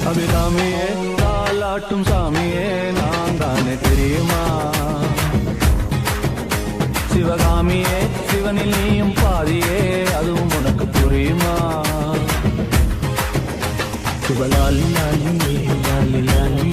அபிராமியே தாலாட்டும் சாமியே நான் தானே தெரியுமா? சிவகாமியே சிவனில் நீயும் பாதியே அதுவும் உனக்கு புரியுமா? சிவலாலி லாலி லாலி லாலி